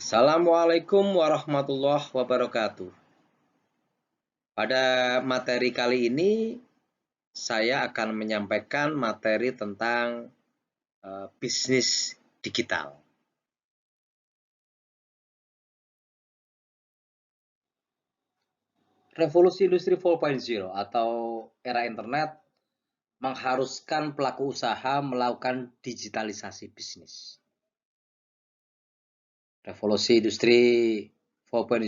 Assalamualaikum warahmatullahi wabarakatuh. Pada materi kali ini, saya akan menyampaikan materi tentang bisnis digital. Revolusi Industri 4.0 atau era internet mengharuskan pelaku usaha melakukan digitalisasi bisnis. Revolusi Industri 4.0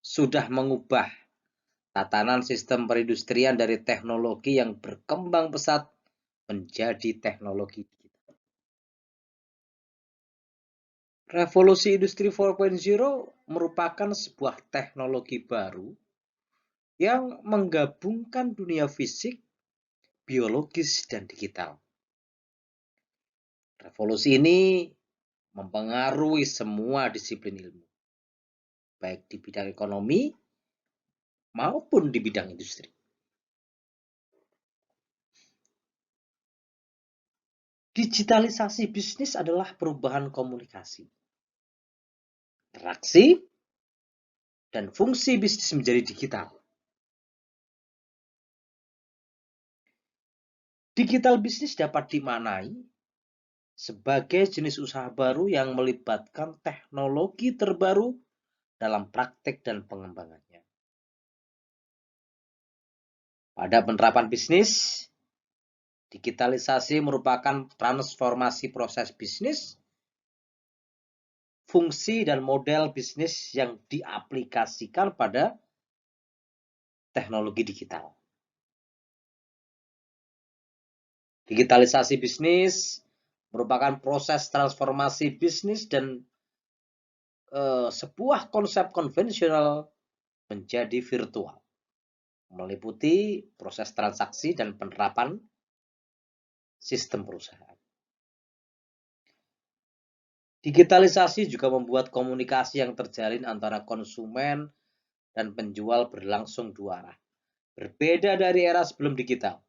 sudah mengubah tatanan sistem perindustrian dari teknologi yang berkembang pesat menjadi teknologi digital. Revolusi Industri 4.0 merupakan sebuah teknologi baru yang menggabungkan dunia fisik, biologis, dan digital. Revolusi ini mempengaruhi semua disiplin ilmu, baik di bidang ekonomi maupun di bidang industri. Digitalisasi bisnis adalah perubahan komunikasi, interaksi, dan fungsi bisnis menjadi digital. Digital bisnis dapat dimaknai sebagai jenis usaha baru yang melibatkan teknologi terbaru dalam praktek dan pengembangannya. Pada penerapan bisnis, digitalisasi merupakan transformasi proses bisnis, fungsi dan model bisnis yang diaplikasikan pada teknologi digital. Digitalisasi bisnis merupakan proses transformasi bisnis dan sebuah konsep konvensional menjadi virtual, meliputi proses transaksi dan penerapan sistem perusahaan. Digitalisasi juga membuat komunikasi yang terjalin antara konsumen dan penjual berlangsung dua arah. Berbeda dari era sebelum digital.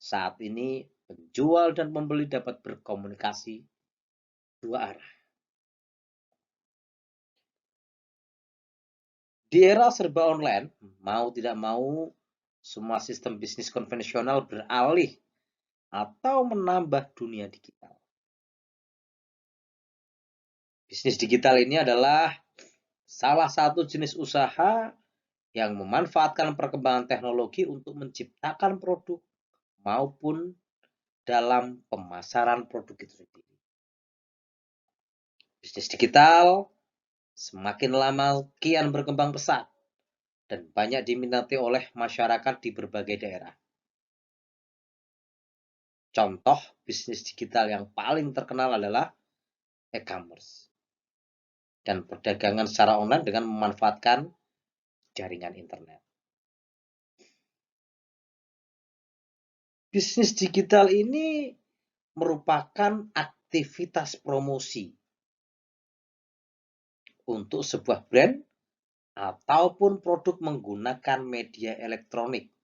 Saat ini penjual dan pembeli dapat berkomunikasi dua arah. Di era serba online, mau tidak mau, semua sistem bisnis konvensional beralih atau menambah dunia digital. Bisnis digital ini adalah salah satu jenis usaha yang memanfaatkan perkembangan teknologi untuk menciptakan produk maupun dalam pemasaran produk itu sendiri. Bisnis digital semakin lama kian berkembang pesat dan banyak diminati oleh masyarakat di berbagai daerah. Contoh bisnis digital yang paling terkenal adalah e-commerce dan perdagangan secara online dengan memanfaatkan jaringan internet. Bisnis digital ini merupakan aktivitas promosi untuk sebuah brand ataupun produk menggunakan media elektronik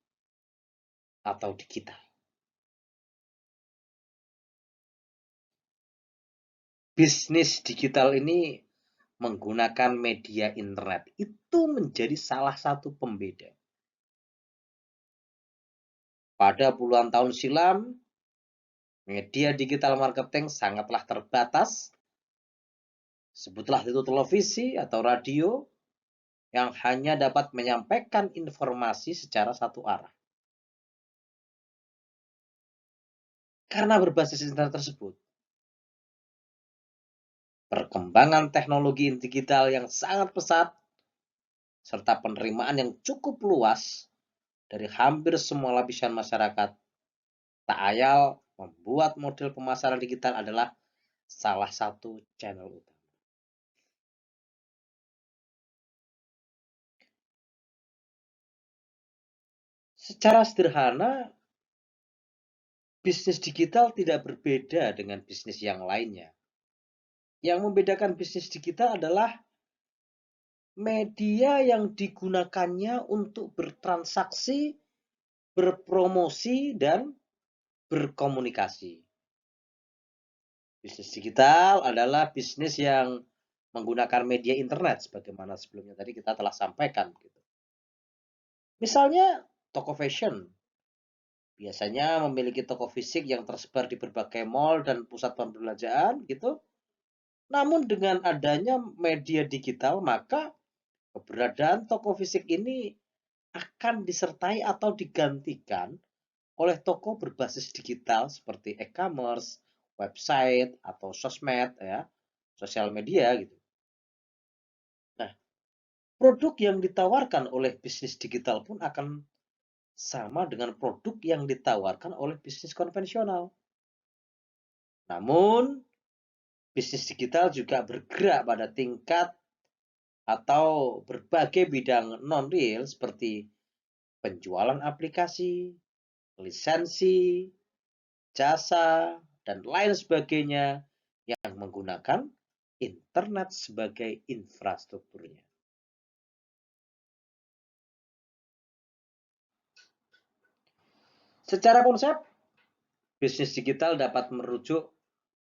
atau digital. Bisnis digital ini menggunakan media internet itu menjadi salah satu pembeda. Pada puluhan tahun silam, media digital marketing sangatlah terbatas. Sebutlah itu televisi atau radio yang hanya dapat menyampaikan informasi secara satu arah. Karena berbasis internet tersebut, perkembangan teknologi digital yang sangat pesat, serta penerimaan yang cukup luas dari hampir semua lapisan masyarakat, tak ayal membuat model pemasaran digital adalah salah satu channel utama. Secara sederhana, bisnis digital tidak berbeda dengan bisnis yang lainnya. Yang membedakan bisnis digital adalah media yang digunakannya untuk bertransaksi, berpromosi, dan berkomunikasi. Bisnis digital adalah bisnis yang menggunakan media internet sebagaimana sebelumnya tadi kita telah sampaikan gitu. Misalnya toko fashion biasanya memiliki toko fisik yang tersebar di berbagai mall dan pusat perbelanjaan gitu. Namun dengan adanya media digital maka keberadaan toko fisik ini akan disertai atau digantikan oleh toko berbasis digital seperti e-commerce, website atau sosmed ya, sosial media gitu. Nah, produk yang ditawarkan oleh bisnis digital pun akan sama dengan produk yang ditawarkan oleh bisnis konvensional. Namun, bisnis digital juga bergerak pada tingkat atau berbagai bidang non-real seperti penjualan aplikasi, lisensi, jasa, dan lain sebagainya yang menggunakan internet sebagai infrastrukturnya. Secara konsep, bisnis digital dapat merujuk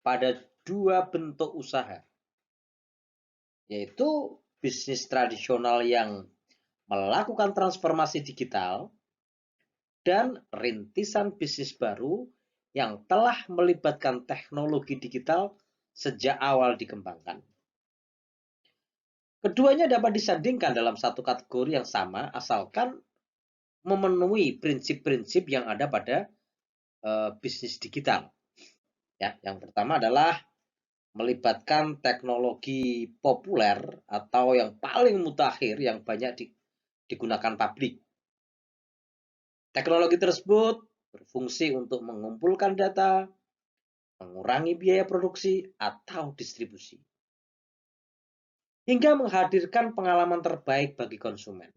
pada dua bentuk usaha, yaitu bisnis tradisional yang melakukan transformasi digital dan rintisan bisnis baru yang telah melibatkan teknologi digital sejak awal dikembangkan. Keduanya dapat disandingkan dalam satu kategori yang sama asalkan memenuhi prinsip-prinsip yang ada pada bisnis digital. Ya, yang pertama adalah melibatkan teknologi populer atau yang paling mutakhir yang banyak digunakan publik. Teknologi tersebut berfungsi untuk mengumpulkan data, mengurangi biaya produksi atau distribusi, hingga menghadirkan pengalaman terbaik bagi konsumen.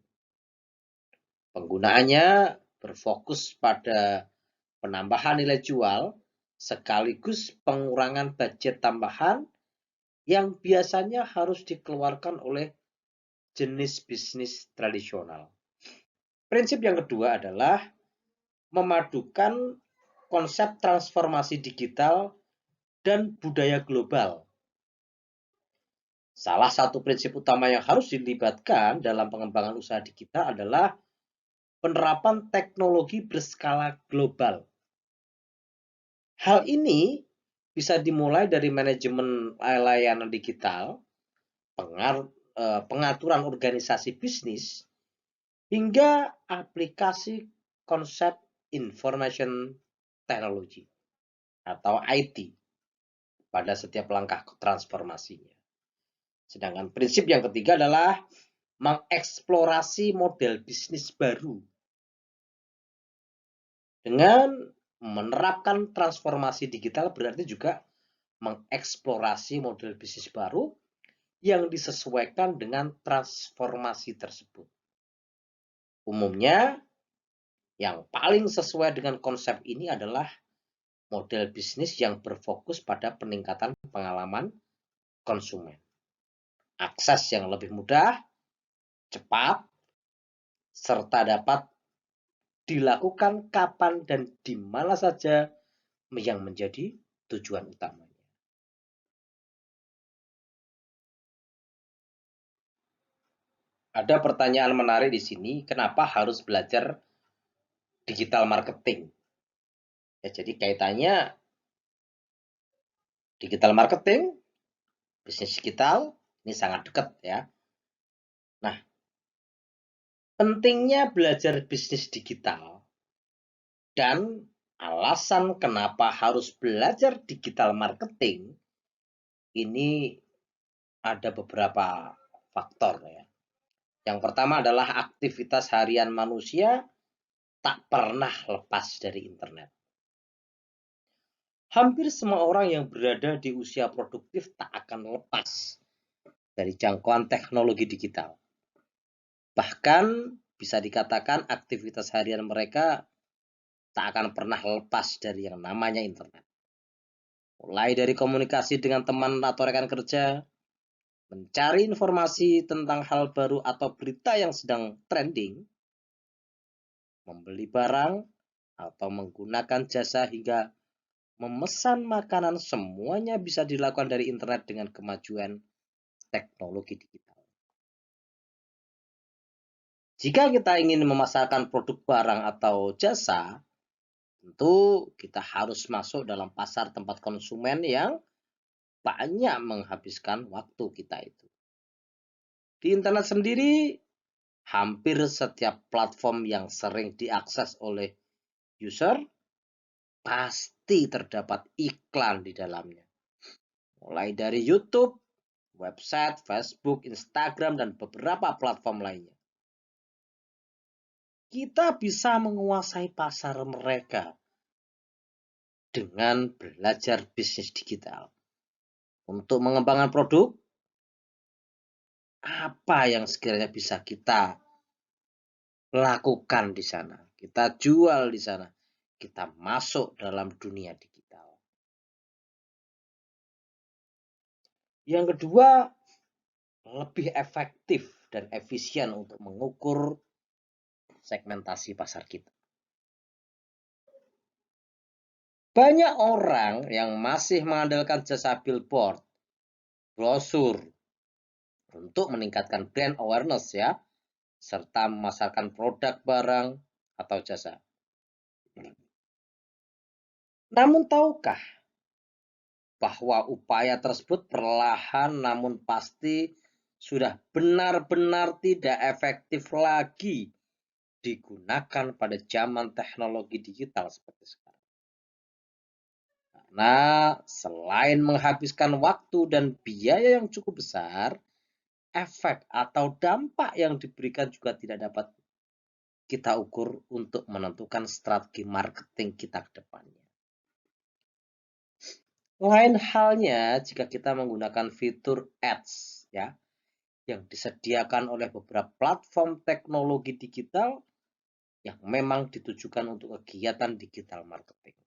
Penggunaannya berfokus pada penambahan nilai jual sekaligus pengurangan budget tambahan yang biasanya harus dikeluarkan oleh jenis bisnis tradisional. Prinsip yang kedua adalah memadukan konsep transformasi digital dan budaya global. Salah satu prinsip utama yang harus dilibatkan dalam pengembangan usaha digital adalah penerapan teknologi berskala global. Hal ini bisa dimulai dari manajemen layanan digital, pengaturan organisasi bisnis, hingga aplikasi konsep information technology atau IT pada setiap langkah transformasinya. Sedangkan prinsip yang ketiga adalah mengeksplorasi model bisnis baru. Dengan menerapkan transformasi digital berarti juga mengeksplorasi model bisnis baru yang disesuaikan dengan transformasi tersebut. Umumnya, yang paling sesuai dengan konsep ini adalah model bisnis yang berfokus pada peningkatan pengalaman konsumen. Akses yang lebih mudah, cepat, serta dapat dilakukan kapan dan di mana saja yang menjadi tujuan utamanya. Ada pertanyaan menarik di sini, kenapa harus belajar digital marketing? Ya, jadi kaitannya digital marketing, bisnis digital, ini sangat dekat ya. Nah, pentingnya belajar bisnis digital dan alasan kenapa harus belajar digital marketing ini ada beberapa faktor ya. Yang pertama adalah aktivitas harian manusia tak pernah lepas dari internet. Hampir semua orang yang berada di usia produktif tak akan lepas dari jangkauan teknologi digital. Bahkan bisa dikatakan aktivitas harian mereka tak akan pernah lepas dari yang namanya internet. Mulai dari komunikasi dengan teman atau rekan kerja, mencari informasi tentang hal baru atau berita yang sedang trending, membeli barang, atau menggunakan jasa hingga memesan makanan, semuanya bisa dilakukan dari internet dengan kemajuan teknologi digital. Jika kita ingin memasarkan produk barang atau jasa, tentu kita harus masuk dalam pasar tempat konsumen yang banyak menghabiskan waktu kita itu. Di internet sendiri, hampir setiap platform yang sering diakses oleh user pasti terdapat iklan di dalamnya. Mulai dari YouTube, website, Facebook, Instagram, dan beberapa platform lainnya. Kita bisa menguasai pasar mereka dengan belajar bisnis digital. Untuk mengembangkan produk, apa yang sekiranya bisa kita lakukan di sana? Kita jual di sana. Kita masuk dalam dunia digital. Yang kedua, lebih efektif dan efisien untuk mengukur segmentasi pasar kita. Banyak orang yang masih mengandalkan jasa billboard, brosur, untuk meningkatkan brand awareness ya, serta memasarkan produk, barang, atau jasa. Namun tahukah bahwa upaya tersebut perlahan namun pasti sudah benar-benar tidak efektif lagi digunakan pada zaman teknologi digital seperti sekarang. Karena selain menghabiskan waktu dan biaya yang cukup besar, efek atau dampak yang diberikan juga tidak dapat kita ukur untuk menentukan strategi marketing kita ke depannya. Lain halnya jika kita menggunakan fitur ads ya, yang disediakan oleh beberapa platform teknologi digital yang memang ditujukan untuk kegiatan digital marketing.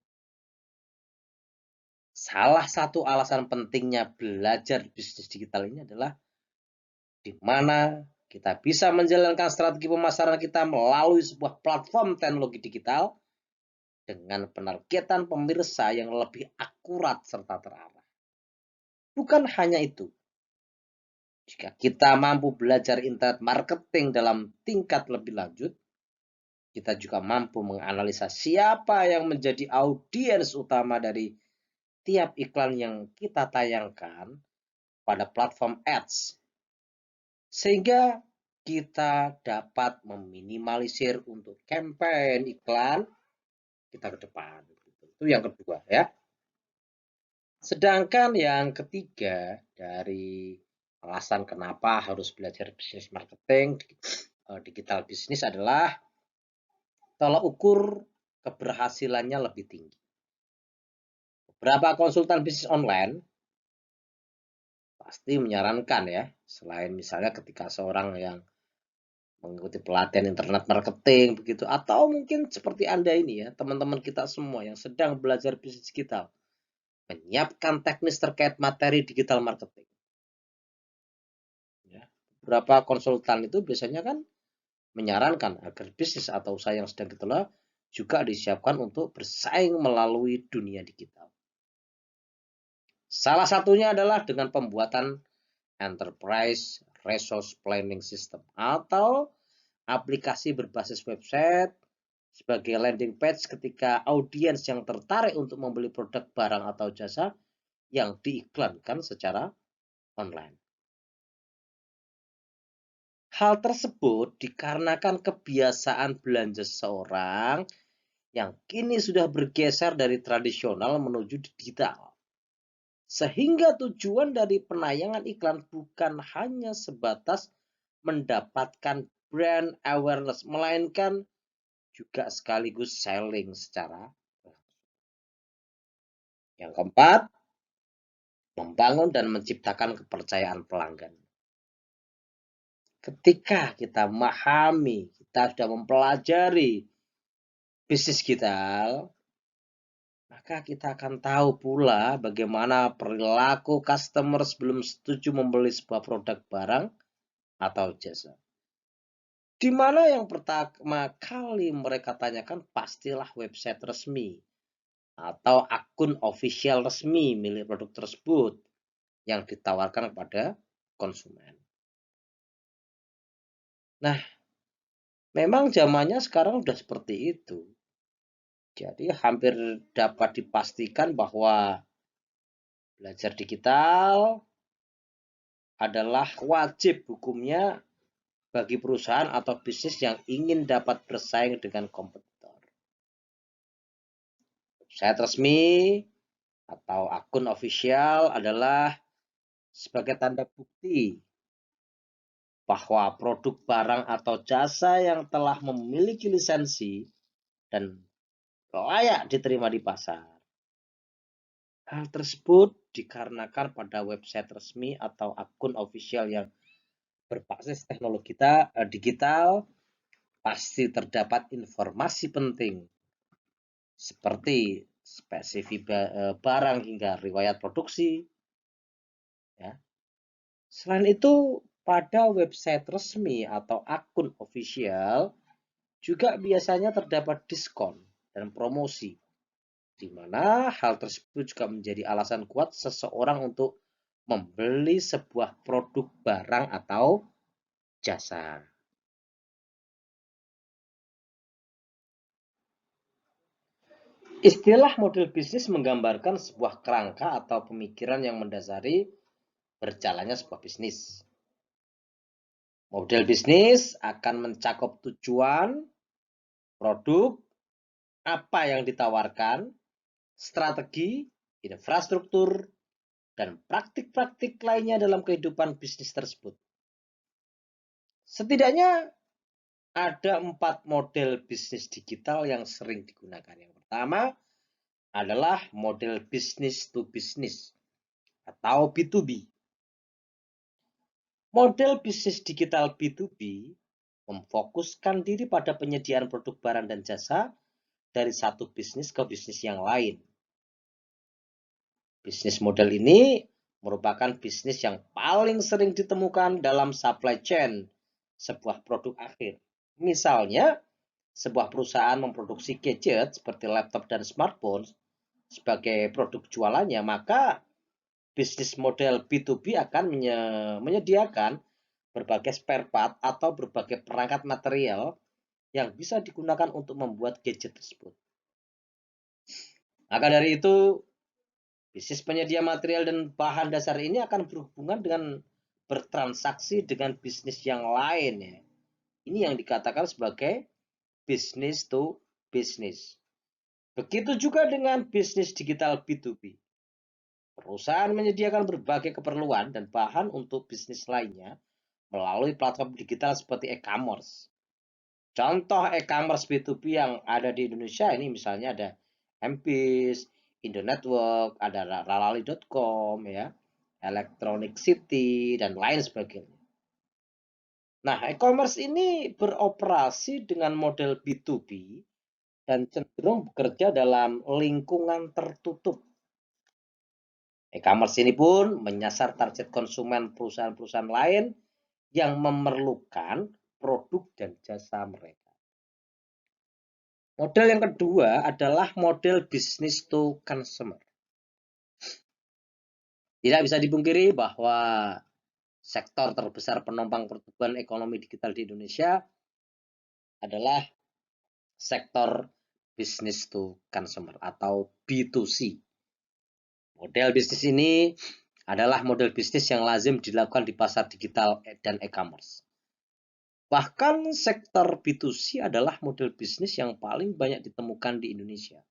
Salah satu alasan pentingnya belajar bisnis digital ini adalah di mana kita bisa menjalankan strategi pemasaran kita melalui sebuah platform teknologi digital dengan penargetan pemirsa yang lebih akurat serta terarah. Bukan hanya itu, jika kita mampu belajar internet marketing dalam tingkat lebih lanjut, kita juga mampu menganalisa siapa yang menjadi audiens utama dari tiap iklan yang kita tayangkan pada platform ads. Sehingga kita dapat meminimalisir untuk campaign iklan kita ke depan. Itu yang kedua ya. Sedangkan yang ketiga dari alasan kenapa harus belajar bisnis marketing, digital bisnis adalah tolak ukur keberhasilannya lebih tinggi. Beberapa konsultan bisnis online pasti menyarankan ya, selain misalnya ketika seorang yang mengikuti pelatihan internet marketing begitu, atau mungkin seperti Anda ini ya, teman-teman kita semua yang sedang belajar bisnis digital, menyiapkan teknis terkait materi digital marketing. Ya, beberapa konsultan itu biasanya kan menyarankan agar bisnis atau usaha yang sedang dikelola juga disiapkan untuk bersaing melalui dunia digital. Salah satunya adalah dengan pembuatan Enterprise Resource Planning System atau aplikasi berbasis website sebagai landing page ketika audiens yang tertarik untuk membeli produk, barang, atau jasa yang diiklankan secara online. Hal tersebut dikarenakan kebiasaan belanja seseorang yang kini sudah bergeser dari tradisional menuju digital. Sehingga tujuan dari penayangan iklan bukan hanya sebatas mendapatkan brand awareness, melainkan juga sekaligus selling secara langsung. Yang keempat, membangun dan menciptakan kepercayaan pelanggan. Ketika kita memahami, kita sudah mempelajari bisnis digital, maka kita akan tahu pula bagaimana perilaku customer sebelum setuju membeli sebuah produk, barang, atau jasa. Di mana yang pertama kali mereka tanyakan pastilah website resmi atau akun official resmi milik produk tersebut yang ditawarkan kepada konsumen. Nah, memang zamannya sekarang sudah seperti itu. Jadi hampir dapat dipastikan bahwa belajar digital adalah wajib hukumnya bagi perusahaan atau bisnis yang ingin dapat bersaing dengan kompetitor. Website resmi atau akun official adalah sebagai tanda bukti bahwa produk barang atau jasa yang telah memiliki lisensi dan layak diterima di pasar. Hal tersebut dikarenakan pada website resmi atau akun official yang berbasis teknologi digital pasti terdapat informasi penting seperti spesifik barang hingga riwayat produksi. Ya. Selain itu, pada website resmi atau akun official juga biasanya terdapat diskon dan promosi, di mana hal tersebut juga menjadi alasan kuat seseorang untuk membeli sebuah produk barang atau jasa. Istilah model bisnis menggambarkan sebuah kerangka atau pemikiran yang mendasari berjalannya sebuah bisnis. Model bisnis akan mencakup tujuan, produk, apa yang ditawarkan, strategi, infrastruktur, dan praktik-praktik lainnya dalam kehidupan bisnis tersebut. Setidaknya ada 4 model bisnis digital yang sering digunakan. Yang pertama adalah model business to business atau B2B. Model bisnis digital B2B memfokuskan diri pada penyediaan produk barang dan jasa dari satu bisnis ke bisnis yang lain. Bisnis model ini merupakan bisnis yang paling sering ditemukan dalam supply chain sebuah produk akhir. Misalnya, sebuah perusahaan memproduksi gadget seperti laptop dan smartphone sebagai produk jualannya, maka bisnis model B2B akan menyediakan berbagai spare part atau berbagai perangkat material yang bisa digunakan untuk membuat gadget tersebut. Maka dari itu, bisnis penyedia material dan bahan dasar ini akan berhubungan dengan bertransaksi dengan bisnis yang lain. Ya. Ini yang dikatakan sebagai business to business. Begitu juga dengan bisnis digital B2B. Perusahaan menyediakan berbagai keperluan dan bahan untuk bisnis lainnya melalui platform digital seperti e-commerce. Contoh e-commerce B2B yang ada di Indonesia ini misalnya ada Mpis, Indonetwork, ada lalali.com ya, Electronic City dan lain sebagainya. Nah, e-commerce ini beroperasi dengan model B2B dan cenderung bekerja dalam lingkungan tertutup. E-commerce ini pun menyasar target konsumen perusahaan-perusahaan lain yang memerlukan produk dan jasa mereka. Model yang kedua adalah model business to consumer. Tidak bisa dipungkiri bahwa sektor terbesar penopang pertumbuhan ekonomi digital di Indonesia adalah sektor business to consumer atau B2C. Model bisnis ini adalah model bisnis yang lazim dilakukan di pasar digital dan e-commerce. Bahkan sektor B2C adalah model bisnis yang paling banyak ditemukan di Indonesia.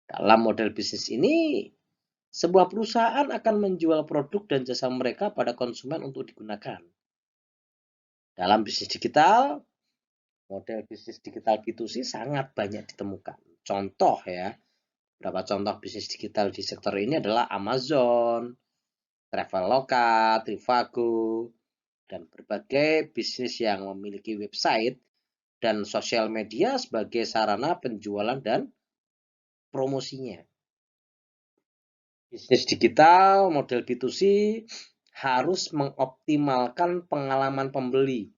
Dalam model bisnis ini, sebuah perusahaan akan menjual produk dan jasa mereka pada konsumen untuk digunakan. Dalam bisnis digital, model bisnis digital B2C sangat banyak ditemukan. Contoh ya, beberapa contoh bisnis digital di sektor ini adalah Amazon, Traveloka, Trivago, dan berbagai bisnis yang memiliki website dan sosial media sebagai sarana penjualan dan promosinya. Bisnis digital model B2C harus mengoptimalkan pengalaman pembeli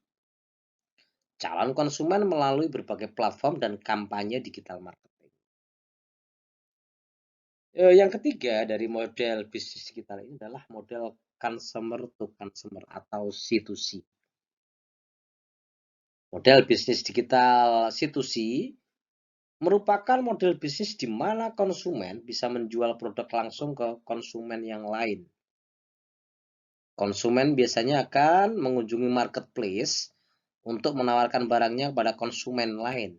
calon konsumen melalui berbagai platform dan kampanye digital marketing. Yang ketiga dari model bisnis digital ini adalah model consumer to consumer atau C2C. Model bisnis digital C2C merupakan model bisnis di mana konsumen bisa menjual produk langsung ke konsumen yang lain. Konsumen biasanya akan mengunjungi marketplace untuk menawarkan barangnya kepada konsumen lain.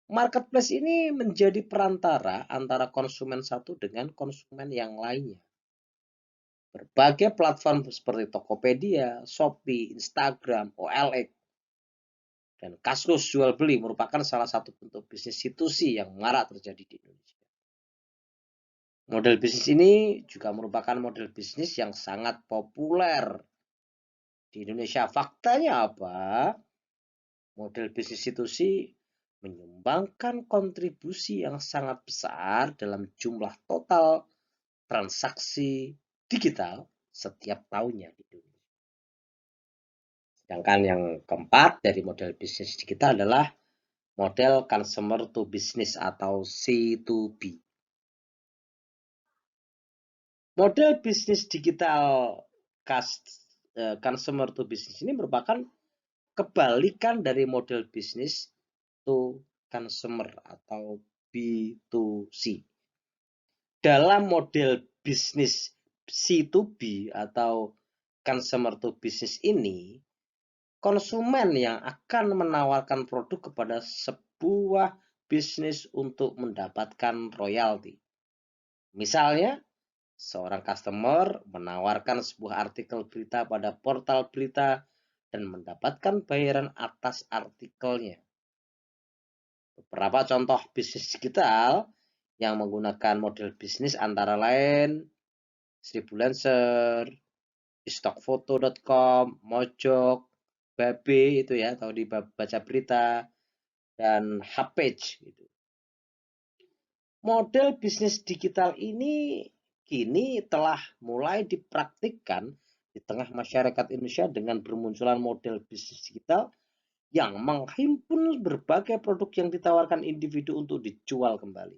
Marketplace ini menjadi perantara antara konsumen satu dengan konsumen yang lainnya. Berbagai platform seperti Tokopedia, Shopee, Instagram, OLX, dan kasus jual beli merupakan salah satu bentuk bisnis C2C yang marak terjadi di Indonesia. Model bisnis ini juga merupakan model bisnis yang sangat populer di Indonesia. Faktanya apa? Model bisnis C2C menyumbangkan kontribusi yang sangat besar dalam jumlah total transaksi digital setiap tahunnya di dunia. Sedangkan yang keempat dari model bisnis digital adalah model consumer to business atau C2B. Model bisnis digital consumer to business ini merupakan kebalikan dari model bisnis to consumer atau B2C. Dalam model bisnis C2B atau consumer to business ini, konsumen yang akan menawarkan produk kepada sebuah bisnis untuk mendapatkan royalti. Misalnya, seorang customer menawarkan sebuah artikel berita pada portal berita dan mendapatkan bayaran atas artikelnya. Beberapa contoh bisnis digital yang menggunakan model bisnis antara lain 1000lancer, stockfoto.com, Mojok, Babe itu ya, atau dibaca berita, dan Hapage gitu. Model bisnis digital ini kini telah mulai dipraktikkan di tengah masyarakat Indonesia dengan bermunculan model bisnis digital yang menghimpun berbagai produk yang ditawarkan individu untuk dijual kembali.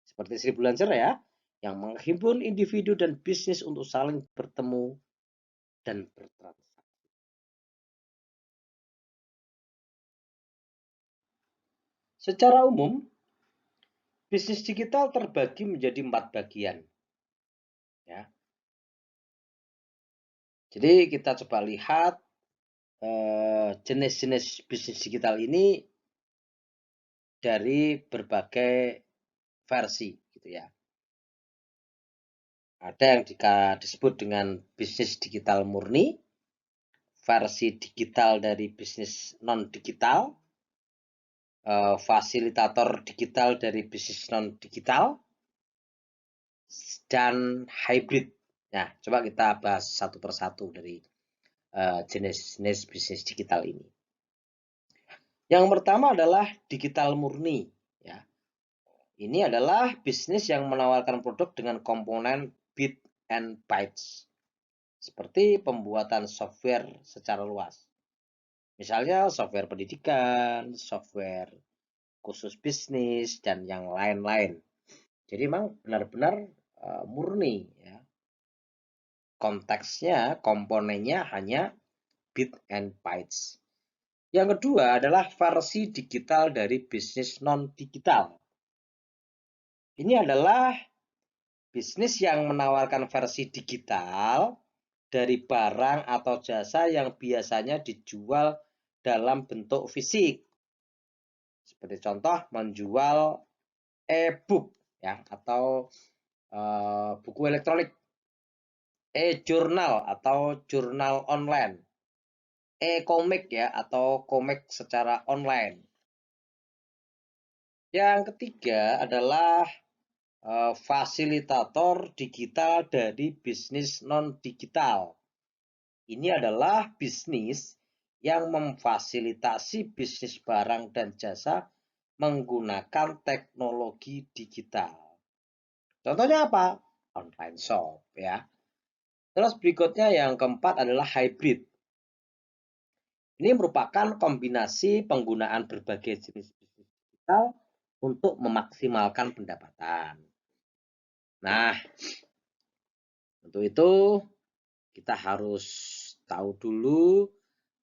Seperti 1000lancer ya, yang menghimpun individu dan bisnis untuk saling bertemu dan bertransaksi. Secara umum, bisnis digital terbagi menjadi 4 bagian. Ya. Jadi kita coba lihat jenis-jenis bisnis digital ini dari berbagai versi gitu ya. Ada yang disebut dengan bisnis digital murni, versi digital dari bisnis non-digital, fasilitator digital dari bisnis non-digital, dan hybrid. Nah, coba kita bahas satu persatu dari jenis-jenis bisnis digital ini. Yang pertama adalah digital murni. Ya. Ini adalah bisnis yang menawarkan produk dengan komponen bit and bytes, seperti pembuatan software secara luas. Misalnya software pendidikan, software khusus bisnis, dan yang lain-lain. Jadi memang benar-benar murni. Ya. Konteksnya, komponennya hanya bit and bytes. Yang kedua adalah versi digital dari bisnis non-digital. Ini adalah bisnis yang menawarkan versi digital dari barang atau jasa yang biasanya dijual dalam bentuk fisik. Seperti contoh menjual e-book ya atau buku elektronik, e-jurnal atau jurnal online, e-komik ya atau komik secara online. Yang ketiga adalah fasilitator digital dari bisnis non-digital. Ini adalah bisnis yang memfasilitasi bisnis barang dan jasa menggunakan teknologi digital. Contohnya apa? Online shop ya. Terus berikutnya yang keempat adalah hybrid. Ini merupakan kombinasi penggunaan berbagai jenis bisnis digital untuk memaksimalkan pendapatan. Nah, untuk itu kita harus tahu dulu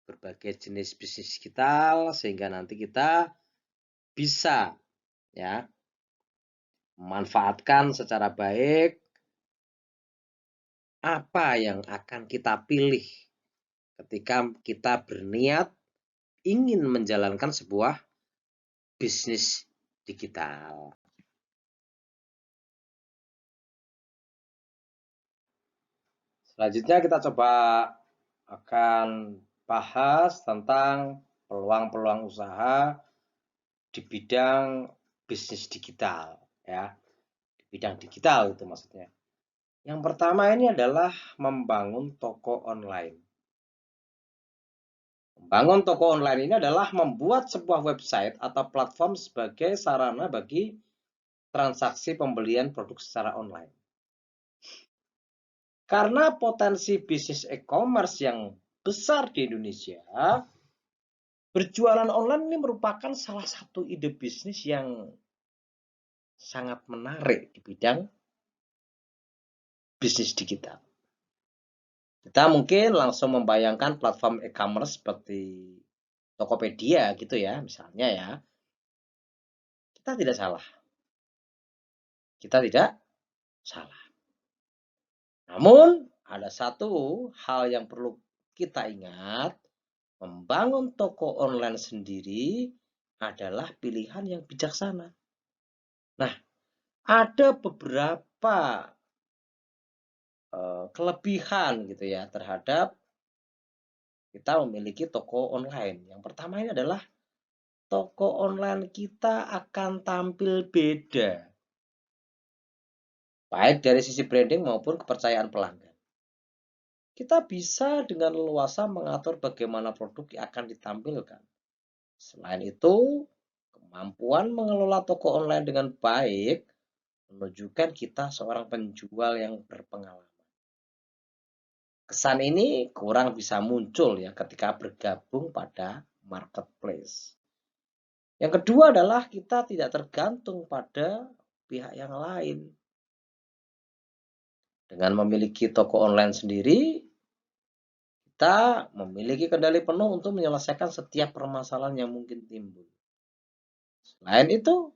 berbagai jenis bisnis digital sehingga nanti kita bisa ya memanfaatkan secara baik apa yang akan kita pilih ketika kita berniat ingin menjalankan sebuah bisnis digital. Selanjutnya kita coba akan bahas tentang peluang-peluang usaha di bidang bisnis digital ya, di bidang digital itu maksudnya. Yang pertama ini adalah membangun toko online. Membangun toko online ini adalah membuat sebuah website atau platform sebagai sarana bagi transaksi pembelian produk secara online. Karena potensi bisnis e-commerce yang besar di Indonesia, berjualan online ini merupakan salah satu ide bisnis yang sangat menarik di bidang bisnis digital. Kita mungkin langsung membayangkan platform e-commerce seperti Tokopedia gitu ya, misalnya ya. Kita tidak salah. Kita tidak salah. Namun, ada satu hal yang perlu kita ingat, membangun toko online sendiri adalah pilihan yang bijaksana. Nah, ada beberapa kelebihan gitu ya terhadap kita memiliki toko online. Yang pertama ini adalah toko online kita akan tampil beda, baik dari sisi branding maupun kepercayaan pelanggan. Kita bisa dengan leluasa mengatur bagaimana produk yang akan ditampilkan. Selain itu, kemampuan mengelola toko online dengan baik menunjukkan kita seorang penjual yang berpengalaman. Kesan ini kurang bisa muncul ya ketika bergabung pada marketplace. Yang kedua adalah kita tidak tergantung pada pihak yang lain. Dengan memiliki toko online sendiri, kita memiliki kendali penuh untuk menyelesaikan setiap permasalahan yang mungkin timbul. Selain itu,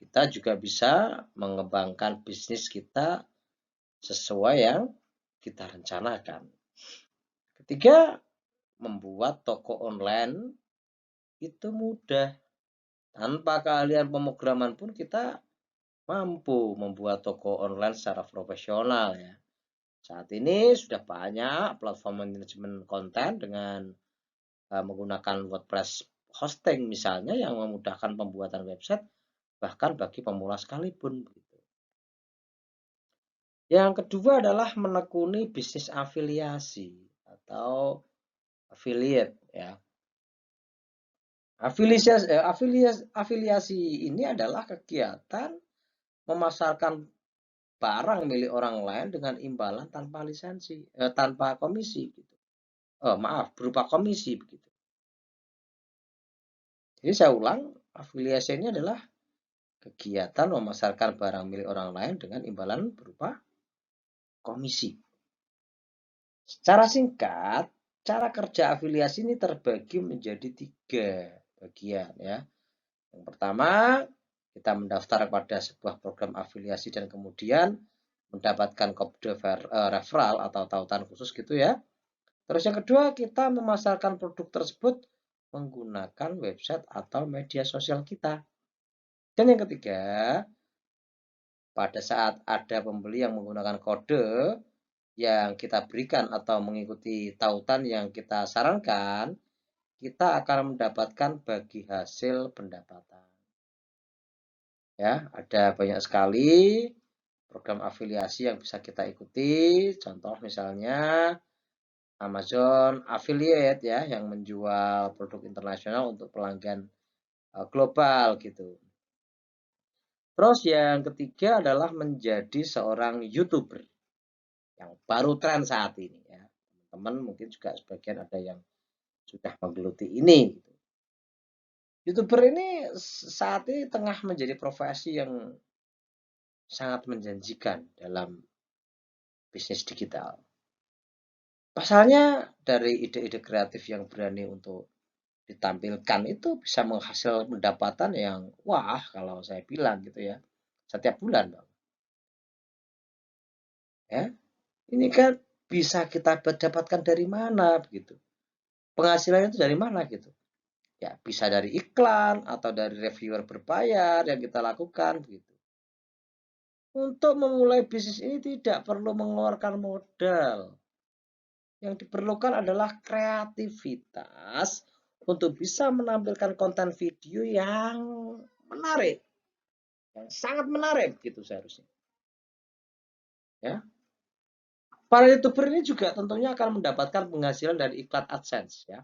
kita juga bisa mengembangkan bisnis kita sesuai yang kita rencanakan. Ketiga, membuat toko online itu mudah. Tanpa keahlian pemrograman pun kita mampu membuat toko online secara profesional ya. Saat ini sudah banyak platform manajemen konten dengan menggunakan WordPress hosting misalnya yang memudahkan pembuatan website bahkan bagi pemula sekalipun. Yang kedua adalah menekuni bisnis afiliasi atau affiliate ya. Afiliasi ini adalah kegiatan memasarkan barang milik orang lain dengan imbalan tanpa lisensi, tanpa komisi gitu. Maaf, berupa komisi begitu. Jadi saya ulang, afiliasi ini adalah kegiatan memasarkan barang milik orang lain dengan imbalan berupa komisi. Secara singkat, cara kerja afiliasi ini terbagi menjadi 3 bagian ya. Yang pertama, kita mendaftar pada sebuah program afiliasi dan kemudian mendapatkan kode referral atau tautan khusus gitu ya. Terus yang kedua, kita memasarkan produk tersebut menggunakan website atau media sosial kita. Dan yang ketiga, pada saat ada pembeli yang menggunakan kode yang kita berikan atau mengikuti tautan yang kita sarankan, kita akan mendapatkan bagi hasil pendapatan. Ya, ada banyak sekali program afiliasi yang bisa kita ikuti. Contoh misalnya Amazon Affiliate ya yang menjual produk internasional untuk pelanggan global gitu. Terus yang ketiga adalah menjadi seorang YouTuber yang baru tren saat ini ya. Teman-teman mungkin juga sebagian ada yang sudah menggeluti ini gitu. YouTuber ini saat ini tengah menjadi profesi yang sangat menjanjikan dalam bisnis digital. Pasalnya dari ide-ide kreatif yang berani untuk ditampilkan itu bisa menghasilkan pendapatan yang wah kalau saya bilang gitu ya, setiap bulan dong, ya. Ini kan bisa kita dapatkan dari mana begitu. Penghasilannya itu dari mana gitu. Ya, bisa dari iklan atau dari reviewer berbayar yang kita lakukan begitu. Untuk memulai bisnis ini tidak perlu mengeluarkan modal. Yang diperlukan adalah kreativitas untuk bisa menampilkan konten video yang menarik, yang sangat menarik gitu seharusnya. Ya, para youtuber ini juga tentunya akan mendapatkan penghasilan dari iklan AdSense ya,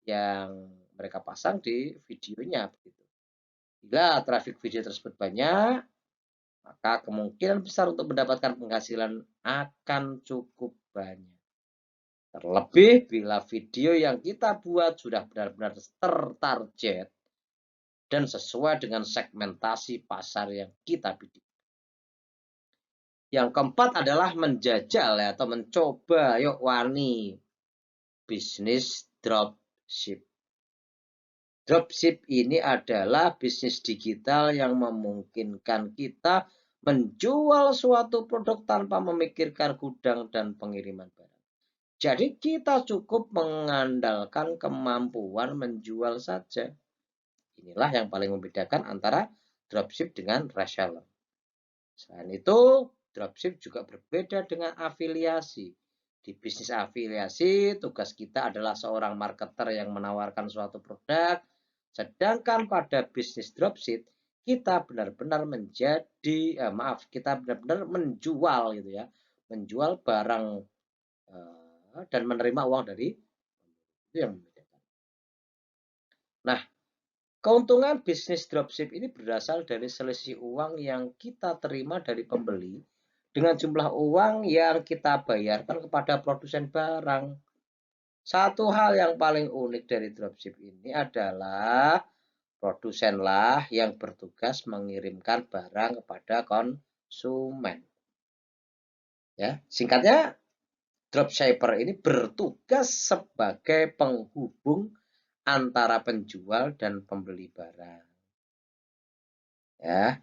yang mereka pasang di videonya begitu. Bila traffic video tersebut banyak, maka kemungkinan besar untuk mendapatkan penghasilan akan cukup banyak. Terlebih bila video yang kita buat sudah benar-benar tertarget dan sesuai dengan segmentasi pasar yang kita bidik. Yang keempat adalah menjajal ya, atau mencoba, yuk wani, bisnis dropship. Dropship ini adalah bisnis digital yang memungkinkan kita menjual suatu produk tanpa memikirkan gudang dan pengiriman barang. Jadi kita cukup mengandalkan kemampuan menjual saja. Inilah yang paling membedakan antara dropship dengan reseller. Selain itu, dropship juga berbeda dengan afiliasi. Di bisnis afiliasi, tugas kita adalah seorang marketer yang menawarkan suatu produk, sedangkan pada bisnis dropship, kita benar-benar kita benar-benar menjual gitu ya, menjual barang dan menerima uang dari itu yang membedakan. Nah, keuntungan bisnis dropship ini berasal dari selisih uang yang kita terima dari pembeli dengan jumlah uang yang kita bayarkan kepada produsen barang. Satu hal yang paling unik dari dropship ini adalah produsenlah yang bertugas mengirimkan barang kepada konsumen. Ya, singkatnya dropshipper ini bertugas sebagai penghubung antara penjual dan pembeli barang. Ya,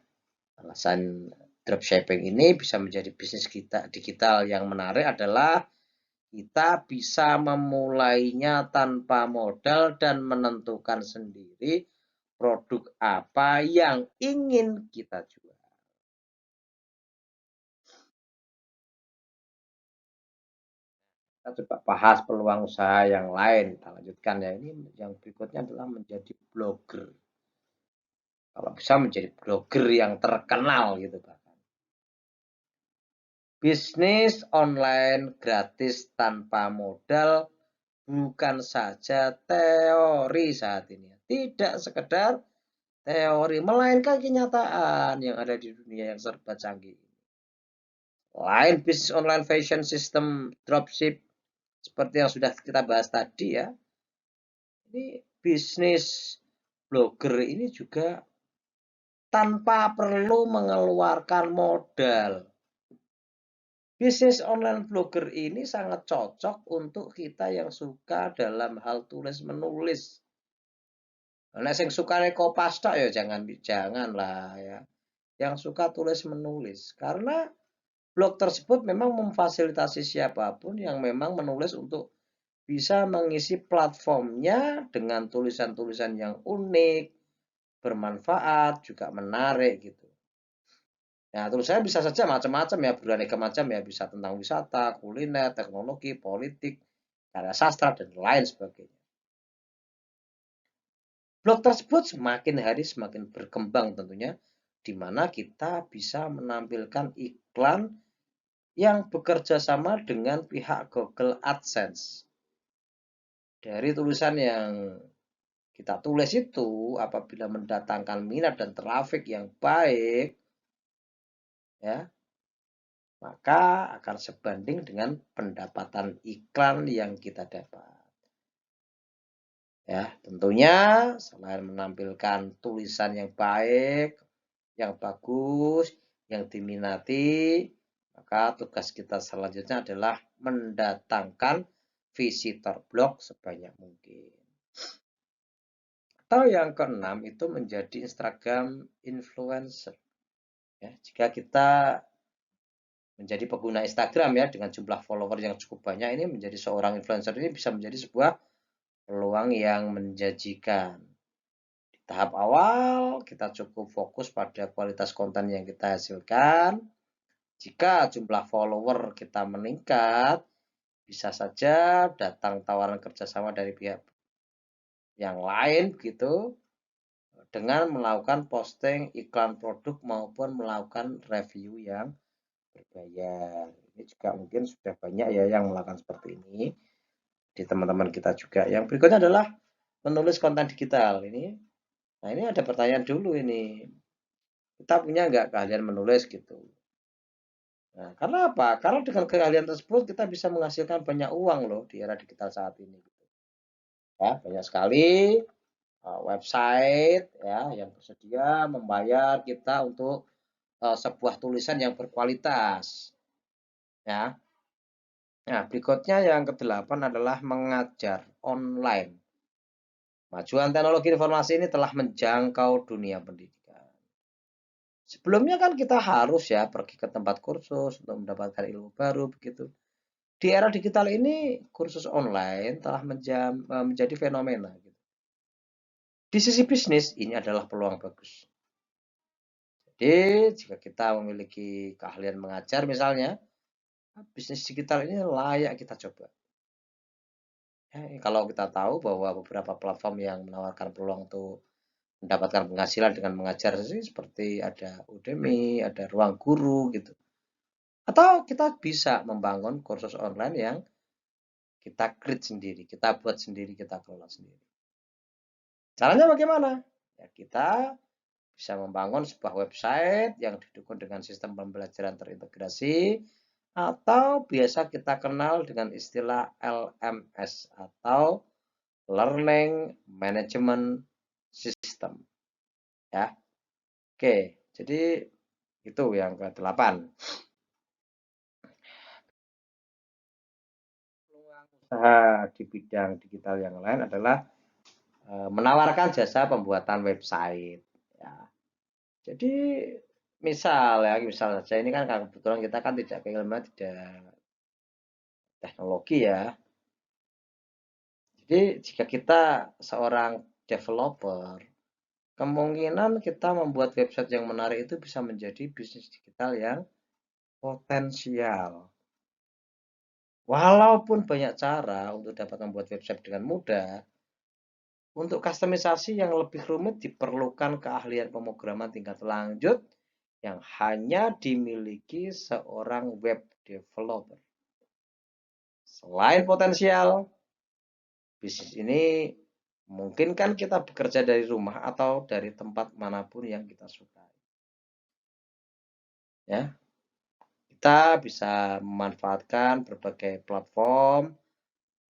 alasan dropshipping ini bisa menjadi bisnis kita digital yang menarik adalah kita bisa memulainya tanpa modal dan menentukan sendiri produk apa yang ingin kita jual. Kita coba bahas peluang usaha yang lain. Kita lanjutkan ya. Ini yang berikutnya adalah menjadi blogger. Kalau bisa menjadi blogger yang terkenal gitu kan. Bisnis online gratis tanpa modal bukan saja teori saat ini. Tidak sekedar teori, melainkan kenyataan yang ada di dunia yang serba canggih. Lain bisnis online fashion system dropship seperti yang sudah kita bahas tadi ya. Ini bisnis blogger ini juga tanpa perlu mengeluarkan modal. Bisnis online blogger ini sangat cocok untuk kita yang suka dalam hal tulis menulis. Nah, yang suka kopas tok ya jangan lah ya. Yang suka tulis menulis karena blog tersebut memang memfasilitasi siapapun yang memang menulis untuk bisa mengisi platformnya dengan tulisan-tulisan yang unik, bermanfaat, juga menarik gitu. Nah, tulisannya bisa saja macam-macam ya, beraneka macam ya, bisa tentang wisata, kuliner, teknologi, politik, karya sastra, dan lain sebagainya. Blog tersebut semakin hari semakin berkembang tentunya, di mana kita bisa menampilkan iklan yang bekerja sama dengan pihak Google AdSense. Dari tulisan yang kita tulis itu, apabila mendatangkan minat dan traffic yang baik, ya, maka akan sebanding dengan pendapatan iklan yang kita dapat. Ya, tentunya selain menampilkan tulisan yang baik, yang bagus, yang diminati, maka tugas kita selanjutnya adalah mendatangkan visitor blog sebanyak mungkin. Atau yang keenam itu menjadi Instagram influencer. Ya, jika kita menjadi pengguna Instagram ya dengan jumlah follower yang cukup banyak, ini menjadi seorang influencer ini bisa menjadi sebuah peluang yang menjanjikan. Di tahap awal kita cukup fokus pada kualitas konten yang kita hasilkan. Jika jumlah follower kita meningkat, bisa saja datang tawaran kerjasama dari pihak yang lain begitu, dengan melakukan posting iklan produk maupun melakukan review yang berbayar. Ini juga mungkin sudah banyak ya yang melakukan seperti ini di teman-teman kita juga. Yang berikutnya adalah menulis konten digital. Nah ini ada pertanyaan dulu ini. Kita punya nggak keahlian menulis gitu? Nah, karena apa? Karena dengan keahlian tersebut kita bisa menghasilkan banyak uang loh di era digital saat ini. Ya, banyak sekali website ya yang bersedia membayar kita untuk sebuah tulisan yang berkualitas. Ya. Nah, berikutnya yang kedelapan adalah mengajar online. Majuan teknologi informasi ini telah menjangkau dunia pendidikan. Sebelumnya kan kita harus ya pergi ke tempat kursus untuk mendapatkan ilmu baru begitu. Di era digital ini kursus online telah menjadi fenomena. Gitu. Di sisi bisnis ini adalah peluang bagus. Jadi jika kita memiliki keahlian mengajar misalnya, bisnis digital ini layak kita coba. Ya, kalau kita tahu bahwa beberapa platform yang menawarkan peluang untuk mendapatkan penghasilan dengan mengajar sih seperti ada Udemy, ada Ruang Guru gitu. Atau kita bisa membangun kursus online yang kita create sendiri, kita buat sendiri, kita kelola sendiri. Caranya bagaimana? Ya, kita bisa membangun sebuah website yang didukung dengan sistem pembelajaran terintegrasi atau biasa kita kenal dengan istilah LMS atau Learning Management System. Ya. Oke, jadi itu yang ke-8. Usaha di bidang digital yang lain adalah menawarkan jasa pembuatan website. Ya. Jadi misal saja ini kan kebetulan kita kan tidak teknologi ya. Jadi jika kita seorang developer, kemungkinan kita membuat website yang menarik itu bisa menjadi bisnis digital yang potensial. Walaupun banyak cara untuk dapat membuat website dengan mudah, untuk kustomisasi yang lebih rumit diperlukan keahlian pemrograman tingkat lanjut yang hanya dimiliki seorang web developer. Selain potensial, bisnis ini memungkinkan kita bekerja dari rumah atau dari tempat manapun yang kita sukai. Ya, kita bisa memanfaatkan berbagai platform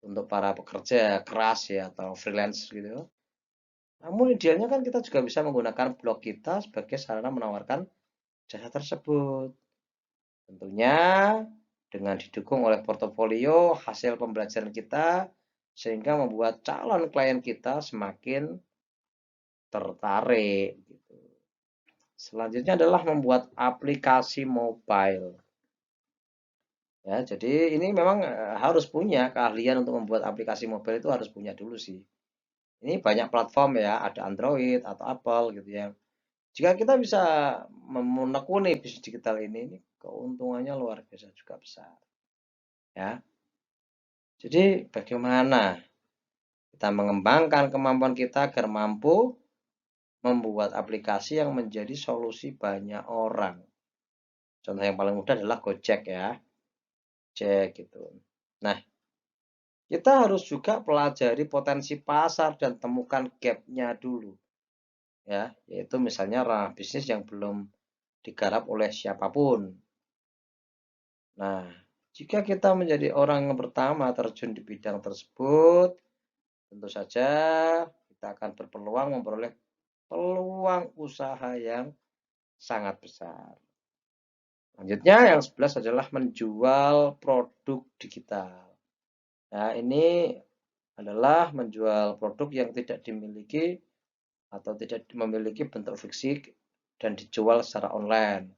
untuk para pekerja keras ya atau freelance gitu. Namun idealnya kan kita juga bisa menggunakan blog kita sebagai sarana menawarkan jasa tersebut. Tentunya dengan didukung oleh portofolio hasil pembelajaran kita sehingga membuat calon klien kita semakin tertarik. Gitu. Selanjutnya adalah membuat aplikasi mobile. Ya, jadi ini memang harus punya keahlian untuk membuat aplikasi mobile itu harus punya dulu sih. Ini banyak platform ya, ada Android atau Apple gitu ya. Jika kita bisa menekuni bisnis digital ini keuntungannya luar biasa juga besar. Ya. Jadi bagaimana kita mengembangkan kemampuan kita agar mampu membuat aplikasi yang menjadi solusi banyak orang. Contoh yang paling mudah adalah Gojek ya. Gojek gitu. Nah, kita harus juga pelajari potensi pasar dan temukan gap-nya dulu. Ya, yaitu misalnya ranah bisnis yang belum digarap oleh siapapun. Nah, jika kita menjadi orang yang pertama terjun di bidang tersebut, tentu saja kita akan berpeluang memperoleh peluang usaha yang sangat besar. Selanjutnya yang 11 adalah menjual produk digital. Nah, ini adalah menjual produk yang tidak dimiliki atau tidak memiliki bentuk fisik dan dijual secara online.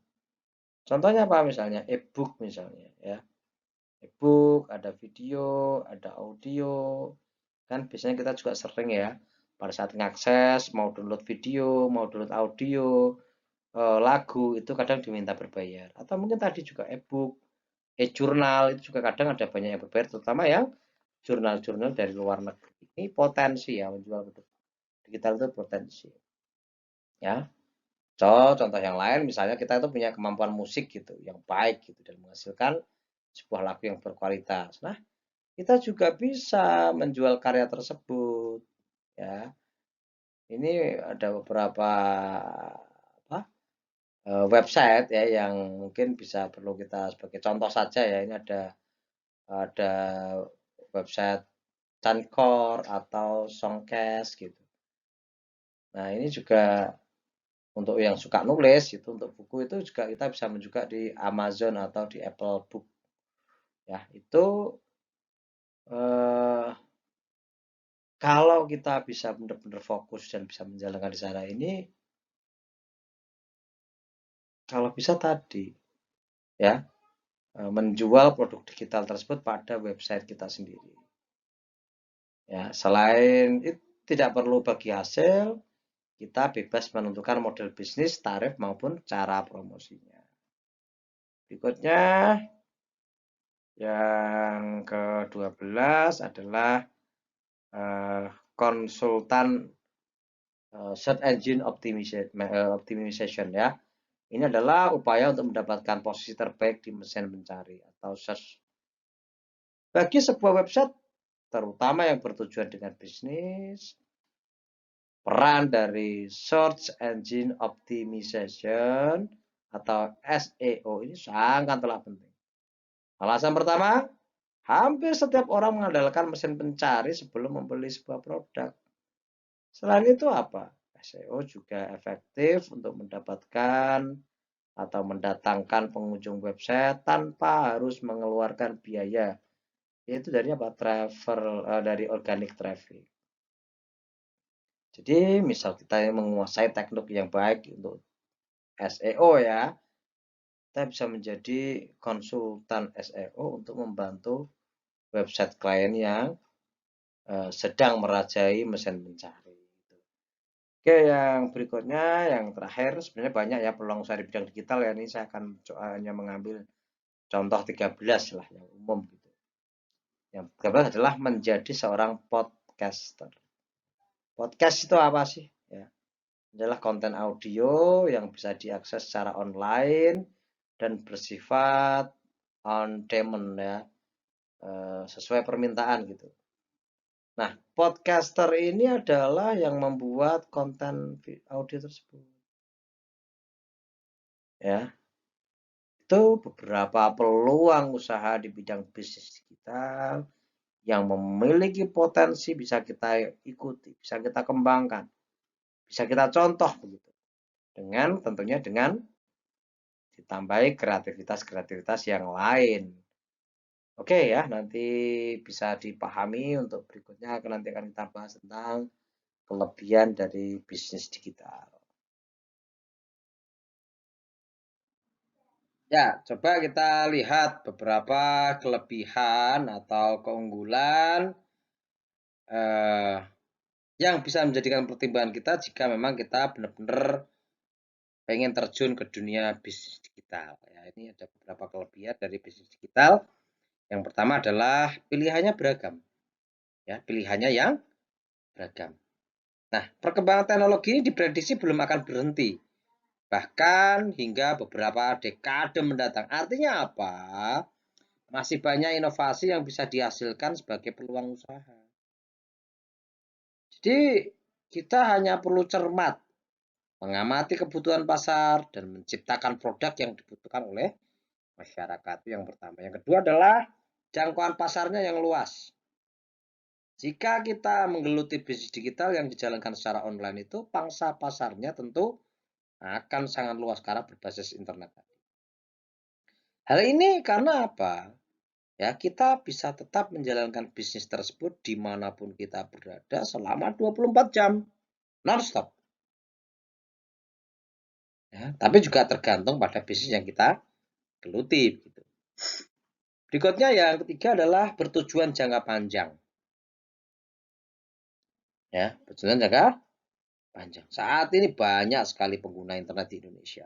Contohnya apa misalnya? E-book misalnya ya. E-book, ada video, ada audio. Kan biasanya kita juga sering ya pada saat mengakses mau download video, mau download audio, lagu itu kadang diminta berbayar. Atau mungkin tadi juga e-book, e-jurnal itu juga kadang ada banyak yang berbayar, terutama yang jurnal-jurnal dari luar negeri. Ini potensi ya menjual produk digital itu potensi ya. Contoh yang lain misalnya kita itu punya kemampuan musik gitu yang baik gitu dan menghasilkan sebuah lagu yang berkualitas. Nah, kita juga bisa menjual karya tersebut ya. Ini ada beberapa apa, website ya yang mungkin bisa perlu kita sebagai contoh saja ya. Ini ada website Chancor atau Songcast gitu. Nah, ini juga untuk yang suka nulis itu untuk buku itu juga kita bisa juga di Amazon atau di Apple Book ya. Itu eh, kalau kita bisa benar-benar fokus dan bisa menjalankan di sana ini, kalau bisa tadi ya menjual produk digital tersebut pada website kita sendiri. Ya, selain itu tidak perlu bagi hasil, kita bebas menentukan model bisnis, tarif maupun cara promosinya. Berikutnya yang ke-12 adalah eh, konsultan search engine optimization ya. Ini adalah upaya untuk mendapatkan posisi terbaik di mesin pencari atau search. Bagi sebuah website, terutama yang bertujuan dengan bisnis, peran dari Search Engine Optimization atau SEO ini sangatlah penting. Alasan pertama, hampir setiap orang mengandalkan mesin pencari sebelum membeli sebuah produk. Selain itu apa? SEO juga efektif untuk mendapatkan atau mendatangkan pengunjung website tanpa harus mengeluarkan biaya. Yaitu dari apa? Dari organic traffic. Jadi misal kita menguasai teknik yang baik untuk SEO ya, kita bisa menjadi konsultan SEO untuk membantu website klien yang sedang merajai mesin pencari. Oke, yang berikutnya, yang terakhir, sebenarnya banyak ya peluang usaha di bidang digital ya. Ini saya akan hanya mengambil contoh 13 lah yang umum gitu. Yang 13 adalah menjadi seorang podcaster. Podcast itu apa sih? Ya, adalah konten audio yang bisa diakses secara online dan bersifat on demand ya, sesuai permintaan gitu. Nah, podcaster ini adalah yang membuat konten audio tersebut. Ya, itu beberapa peluang usaha di bidang bisnis digital yang memiliki potensi bisa kita ikuti, bisa kita kembangkan, bisa kita contoh begitu. Dengan tentunya dengan ditambahi kreativitas-kreativitas yang lain. Oke ya, nanti bisa dipahami untuk berikutnya nanti akan kita bahas tentang kelebihan dari bisnis digital. Ya, coba kita lihat beberapa kelebihan atau keunggulan eh, yang bisa menjadikan pertimbangan kita jika memang kita benar-benar pengen terjun ke dunia bisnis digital. Ya, ini ada beberapa kelebihan dari bisnis digital. Yang pertama adalah pilihannya beragam. Ya, pilihannya yang beragam. Nah, perkembangan teknologi ini diprediksi belum akan berhenti, bahkan hingga beberapa dekade mendatang. Artinya apa? Masih banyak inovasi yang bisa dihasilkan sebagai peluang usaha. Jadi, kita hanya perlu cermat, mengamati kebutuhan pasar, dan menciptakan produk yang dibutuhkan oleh masyarakat. Itu yang pertama. Yang kedua adalah jangkauan pasarnya yang luas. Jika kita menggeluti bisnis digital yang dijalankan secara online itu, pangsa pasarnya tentu akan sangat luas karena berbasis internet. Hal ini karena apa? Ya, kita bisa tetap menjalankan bisnis tersebut dimanapun kita berada selama 24 jam, non-stop. Ya, tapi juga tergantung pada bisnis yang kita geluti. Gitu. Berikutnya yang ketiga adalah bertujuan jangka panjang. Ya, bertujuan jangka panjang. Saat ini banyak sekali pengguna internet di Indonesia.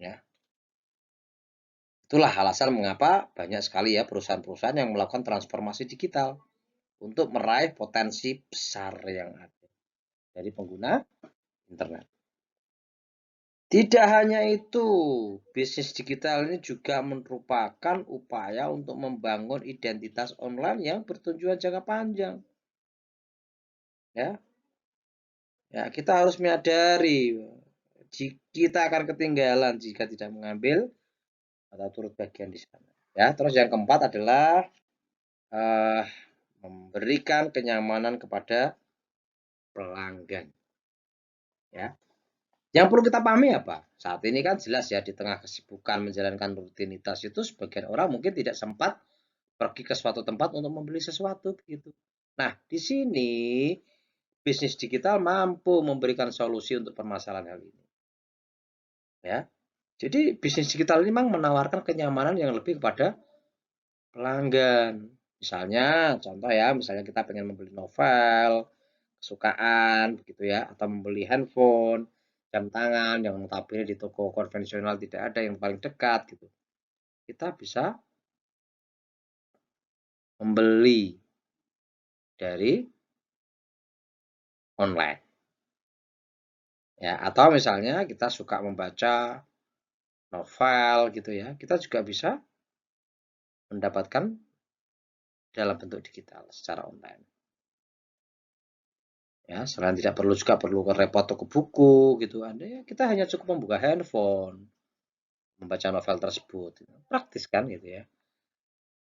Ya, itulah alasan mengapa banyak sekali ya perusahaan-perusahaan yang melakukan transformasi digital untuk meraih potensi besar yang ada dari pengguna internet. Tidak hanya itu, bisnis digital ini juga merupakan upaya untuk membangun identitas online yang bertujuan jangka panjang. Ya, ya kita harus menyadari kita akan ketinggalan jika tidak mengambil atau turut bagian di sana. Ya, terus yang keempat adalah memberikan kenyamanan kepada pelanggan. Ya, yang perlu kita pahami apa? Saat ini kan jelas ya di tengah kesibukan menjalankan rutinitas itu sebagian orang mungkin tidak sempat pergi ke suatu tempat untuk membeli sesuatu begitu. Nah, di sini bisnis digital mampu memberikan solusi untuk permasalahan hal ini. Ya. Jadi bisnis digital ini memang menawarkan kenyamanan yang lebih kepada pelanggan. Misalnya, contoh ya, misalnya kita pengen membeli novel, kesukaan begitu ya, atau membeli handphone, jam tangan yang notabene di toko konvensional tidak ada yang paling dekat gitu. Kita bisa membeli dari online. Ya, atau misalnya kita suka membaca novel gitu ya, kita juga bisa mendapatkan dalam bentuk digital secara online. Ya, selain tidak perlu juga perlu repot toko buku gitu, Anda ya kita hanya cukup membuka handphone, membaca novel tersebut. Praktis kan gitu ya.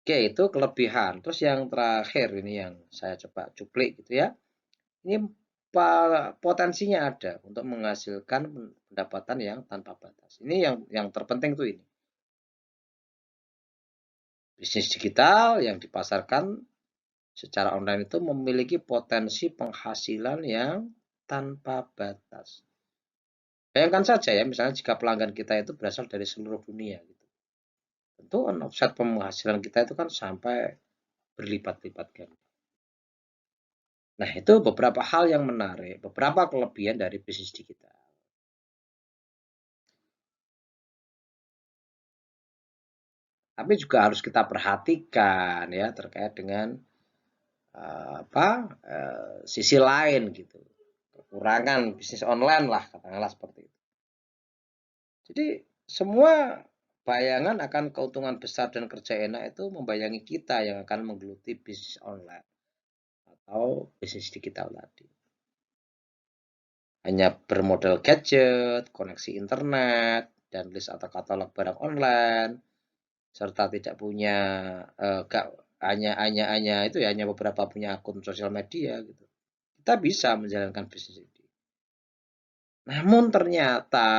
Oke, itu kelebihan. Terus yang terakhir ini yang saya coba cuplik gitu ya. Ini potensinya ada untuk menghasilkan pendapatan yang tanpa batas. Ini yang terpenting tuh ini. Bisnis digital yang dipasarkan secara online itu memiliki potensi penghasilan yang tanpa batas. Bayangkan saja ya, misalnya jika pelanggan kita itu berasal dari seluruh dunia, gitu. Tentu kan offset penghasilan kita itu kan sampai berlipat-lipat kan. Nah, itu beberapa hal yang menarik, beberapa kelebihan dari bisnis digital. Tapi juga harus kita perhatikan ya terkait dengan sisi lain gitu. Kekurangan bisnis online lah katakanlah seperti itu. Jadi semua bayangan akan keuntungan besar dan kerja enak itu membayangi kita yang akan menggeluti bisnis online atau bisnis digital tadi. Hanya bermodal gadget, koneksi internet, dan list atau katalog barang online, serta tidak punya hanya itu ya hanya beberapa punya akun sosial media gitu. Kita bisa menjalankan bisnis ini. Namun ternyata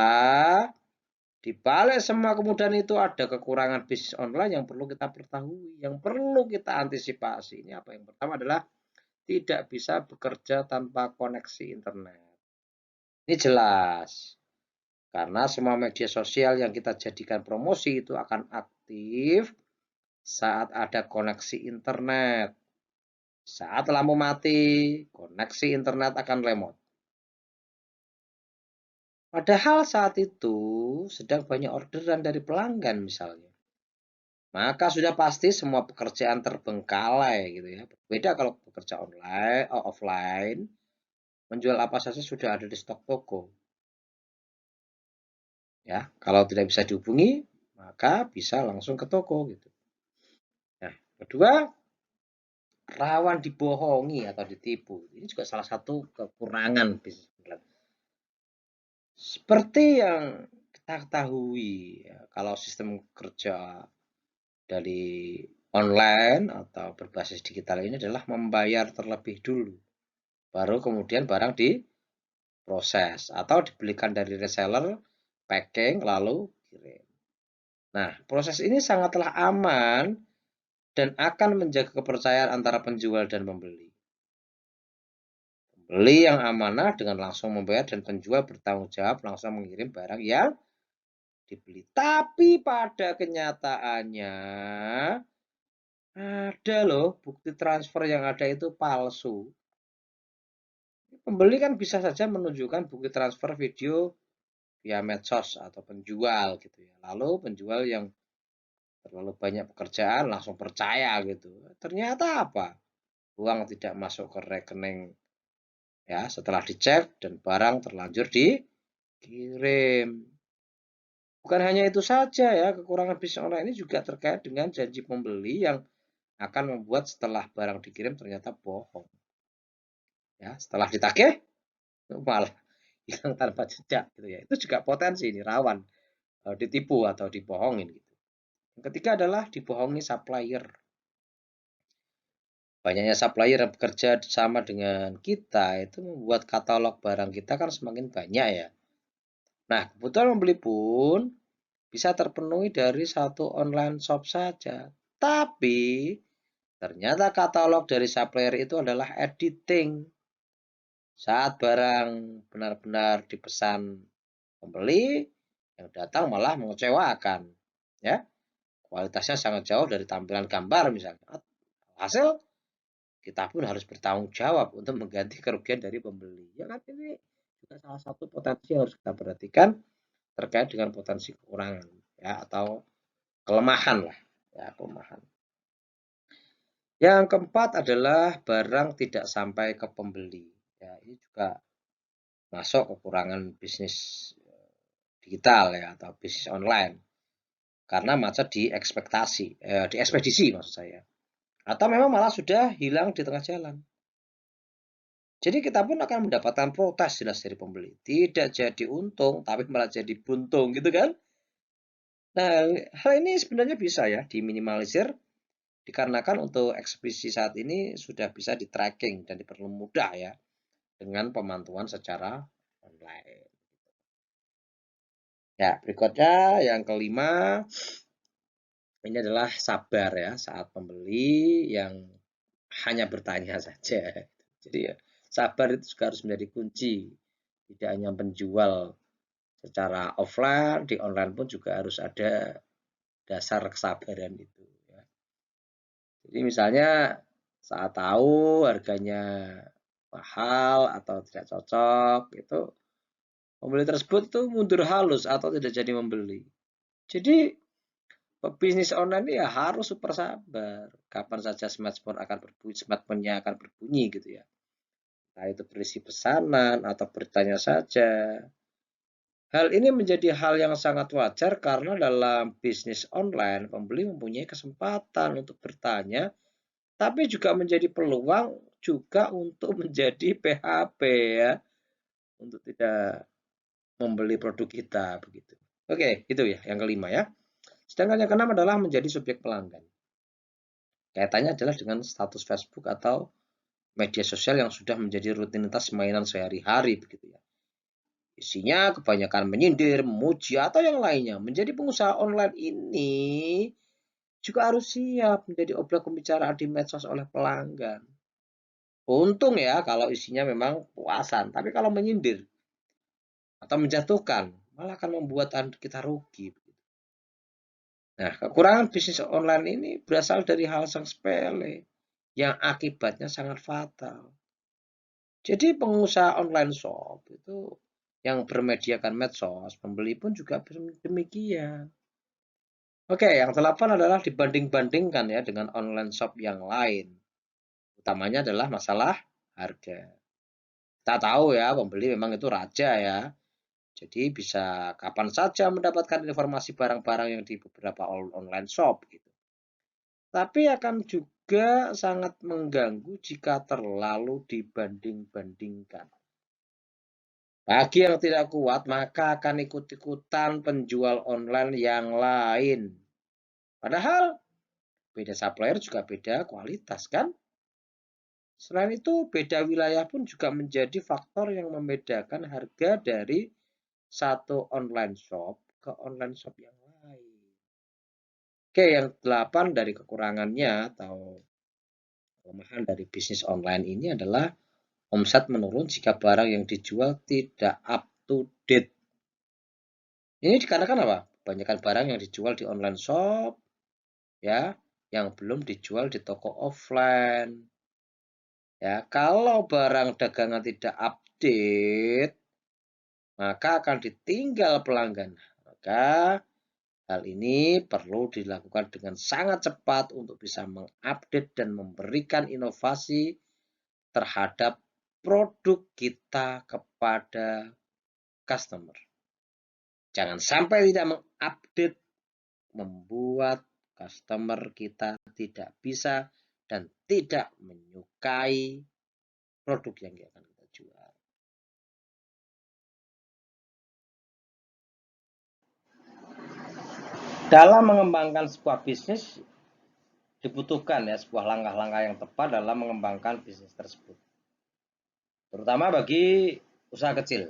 di balik semua kemudahan itu ada kekurangan bisnis online yang perlu kita ketahui, yang perlu kita antisipasi. Ini apa? Yang pertama adalah tidak bisa bekerja tanpa koneksi internet. Ini jelas. Karena semua media sosial yang kita jadikan promosi itu akan aktif saat ada koneksi internet. Saat lampu mati, koneksi internet akan lemot. Padahal saat itu sedang banyak orderan dari pelanggan misalnya. Maka sudah pasti semua pekerjaan terbengkalai gitu ya. Beda kalau bekerja online atau offline, menjual apa saja sudah ada di stok toko. Ya, kalau tidak bisa dihubungi, maka bisa langsung ke toko gitu. Nah, kedua, rawan dibohongi atau ditipu. Ini juga salah satu kekurangan bisnis online. Seperti yang kita ketahui, ya, kalau sistem kerja dari online atau berbasis digital ini adalah membayar terlebih dulu, baru kemudian barang diproses atau dibelikan dari reseller, packing, lalu kirim. Nah, proses ini sangatlah aman dan akan menjaga kepercayaan antara penjual dan pembeli. Pembeli yang amanah dengan langsung membayar dan penjual bertanggung jawab langsung mengirim barang yang dibeli. Tapi pada kenyataannya ada loh bukti transfer yang ada itu palsu. Pembeli kan bisa saja menunjukkan bukti transfer video via medsos atau penjual gitu ya. Lalu penjual yang terlalu banyak pekerjaan langsung percaya gitu. Ternyata apa? Uang tidak masuk ke rekening ya setelah dicek dan barang terlanjur dikirim. Bukan hanya itu saja ya, kekurangan bisnis online ini juga terkait dengan janji pembeli yang akan membuat setelah barang dikirim ternyata bohong. Ya, setelah ditagih malah hilang tanpa jejak gitu ya. Itu juga potensi ini rawan ditipu atau dibohongin gitu. Yang ketiga adalah dibohongi supplier. Banyaknya supplier yang bekerja sama dengan kita itu membuat katalog barang kita kan semakin banyak ya. Nah, kebutuhan membeli pun bisa terpenuhi dari satu online shop saja. Tapi ternyata katalog dari supplier itu adalah editing. Saat barang benar-benar dipesan pembeli, yang datang malah mengecewakan. Ya, kualitasnya sangat jauh dari tampilan gambar misalnya. Hasil kita pun harus bertanggung jawab untuk mengganti kerugian dari pembeli. Ya kan ini juga salah satu potensi yang harus kita perhatikan terkait dengan potensi kekurangan ya atau kelemahan lah ya kelemahan. Yang keempat adalah barang tidak sampai ke pembeli. Ya, ini juga masuk kekurangan bisnis digital ya atau bisnis online karena macet di di ekspedisi maksud saya. Atau memang malah sudah hilang di tengah jalan. Jadi kita pun akan mendapatkan protes jelas dari pembeli. Tidak jadi untung, tapi malah jadi buntung gitu kan. Nah, hal ini sebenarnya bisa ya diminimalisir dikarenakan untuk ekspedisi saat ini sudah bisa di-tracking dan dipermudah ya dengan pemantauan secara online. Ya, berikutnya yang kelima ini adalah sabar ya saat pembeli yang hanya bertanya saja. Jadi ya, sabar itu juga harus menjadi kunci. Tidak hanya penjual secara offline, di online pun juga harus ada dasar kesabaran itu. Ya. Jadi misalnya saat tahu harganya mahal atau tidak cocok, itu pembeli tersebut tuh mundur halus atau tidak jadi membeli. Jadi pebisnis online ini ya harus super sabar. Kapan saja smartphone-nya akan berbunyi gitu ya. Nah itu berisi pesanan atau bertanya saja. Hal ini menjadi hal yang sangat wajar karena dalam bisnis online, pembeli mempunyai kesempatan untuk bertanya, tapi juga menjadi peluang juga untuk menjadi PHP ya, untuk tidak membeli produk kita begitu. Oke, itu ya yang kelima ya. Sedangkan yang keenam adalah menjadi subjek pelanggan. Kaitannya adalah dengan status Facebook atau media sosial yang sudah menjadi rutinitas mainan sehari-hari begitu ya. Isinya kebanyakan menyindir, memuji, atau yang lainnya. Menjadi pengusaha online ini juga harus siap menjadi objek pembicaraan di medsos oleh pelanggan. Untung ya kalau isinya memang puasan, tapi kalau menyindir atau menjatuhkan, malah akan membuat kita rugi. Nah, kekurangan bisnis online ini berasal dari hal yang sepele, yang akibatnya sangat fatal. Jadi pengusaha online shop itu yang bermediakan medsos, pembeli pun juga demikian. Oke, yang delapan adalah dibanding-bandingkan ya dengan online shop yang lain. Utamanya adalah masalah harga. Kita tahu ya, pembeli memang itu raja ya. Jadi bisa kapan saja mendapatkan informasi barang-barang yang di beberapa online shop gitu. Tapi akan juga sangat mengganggu jika terlalu dibanding-bandingkan. Bagi yang tidak kuat, maka akan ikut-ikutan penjual online yang lain. Padahal beda supplier juga beda kualitas kan? Selain itu, beda wilayah pun juga menjadi faktor yang membedakan harga dari satu online shop ke online shop yang lain. Oke, yang 8 dari kekurangannya atau kelemahan dari bisnis online ini adalah omset menurun jika barang yang dijual tidak up to date. Ini dikarenakan apa? Kebanyakan barang yang dijual di online shop ya, yang belum dijual di toko offline. Ya, kalau barang dagangan tidak update, maka akan ditinggal pelanggan. Maka hal ini perlu dilakukan dengan sangat cepat untuk bisa mengupdate dan memberikan inovasi terhadap produk kita kepada customer. Jangan sampai tidak mengupdate, membuat customer kita tidak bisa dan tidak menyukai produk yang akan kita jual. Dalam mengembangkan sebuah bisnis, dibutuhkan ya sebuah langkah-langkah yang tepat dalam mengembangkan bisnis tersebut. Terutama bagi usaha kecil.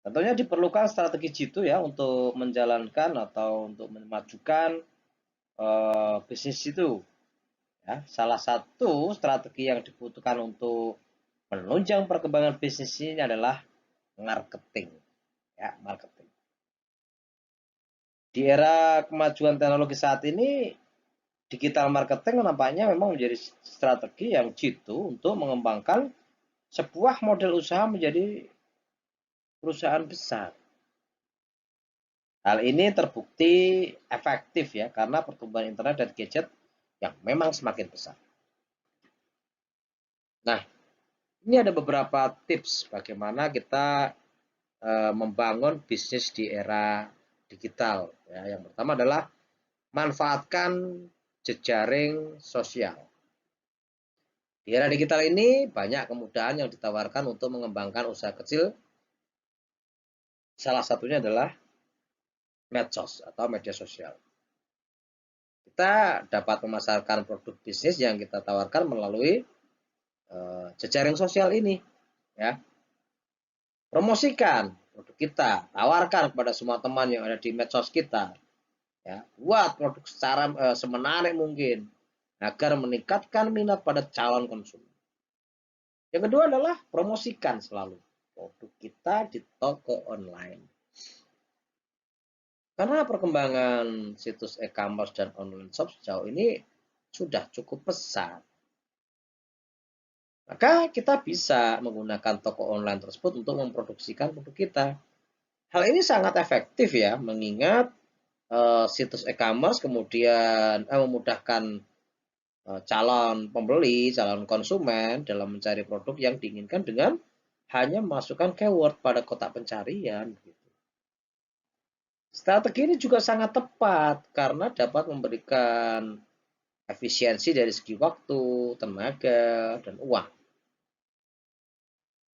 Tentunya diperlukan strategi jitu ya untuk menjalankan atau untuk memajukan bisnis itu. Ya, salah satu strategi yang dibutuhkan untuk menunjang perkembangan bisnis ini adalah marketing. Ya, marketing. Di era kemajuan teknologi saat ini, digital marketing nampaknya memang menjadi strategi yang jitu untuk mengembangkan sebuah model usaha menjadi perusahaan besar. Hal ini terbukti efektif ya karena pertumbuhan internet dan gadget yang memang semakin besar. Nah, ini ada beberapa tips bagaimana kita membangun bisnis di era digital. Ya, yang pertama adalah manfaatkan jejaring sosial. Di era digital ini banyak kemudahan yang ditawarkan untuk mengembangkan usaha kecil. Salah satunya adalah medsos atau media sosial. Kita dapat memasarkan produk bisnis yang kita tawarkan melalui jejaring sosial ini, ya. Promosikan produk kita, tawarkan kepada semua teman yang ada di medsos kita, ya. Buat produk secara semenarik mungkin agar meningkatkan minat pada calon konsumen. Yang kedua adalah promosikan selalu produk kita di toko online. Karena perkembangan situs e-commerce dan online shop sejauh ini sudah cukup pesat. Maka kita bisa menggunakan toko online tersebut untuk memproduksikan produk kita. Hal ini sangat efektif ya, mengingat situs e-commerce kemudian memudahkan calon pembeli, calon konsumen dalam mencari produk yang diinginkan dengan hanya memasukkan keyword pada kotak pencarian. Strategi ini juga sangat tepat karena dapat memberikan efisiensi dari segi waktu, tenaga, dan uang.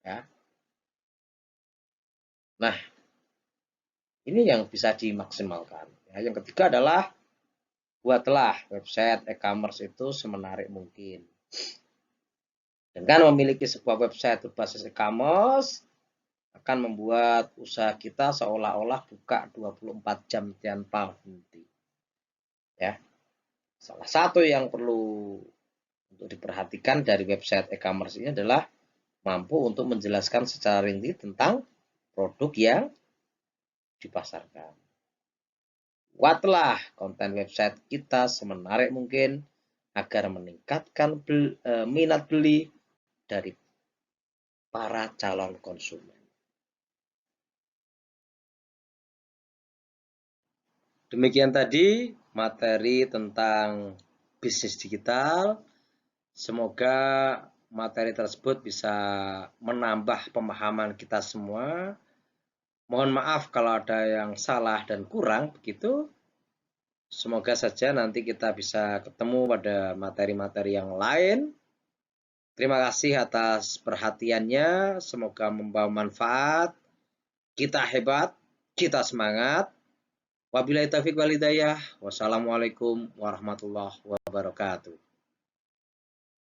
Ya. Nah, ini yang bisa dimaksimalkan. Ya, yang ketiga adalah buatlah website e-commerce itu semenarik mungkin. Dengan memiliki sebuah website berbasis e-commerce akan membuat usaha kita seolah-olah buka 24 jam tanpa henti. Ya. Salah satu yang perlu untuk diperhatikan dari website e-commerce ini adalah mampu untuk menjelaskan secara rinci tentang produk yang dipasarkan. Buatlah konten website kita semenarik mungkin agar meningkatkan minat beli dari para calon konsumen. Demikian tadi materi tentang bisnis digital. Semoga materi tersebut bisa menambah pemahaman kita semua. Mohon maaf kalau ada yang salah dan kurang begitu. Semoga saja nanti kita bisa ketemu pada materi-materi yang lain. Terima kasih atas perhatiannya. Semoga membawa manfaat. Kita hebat, kita semangat. Wabillahi taufiq wal hidayah. Wassalamualaikum warahmatullahi wabarakatuh.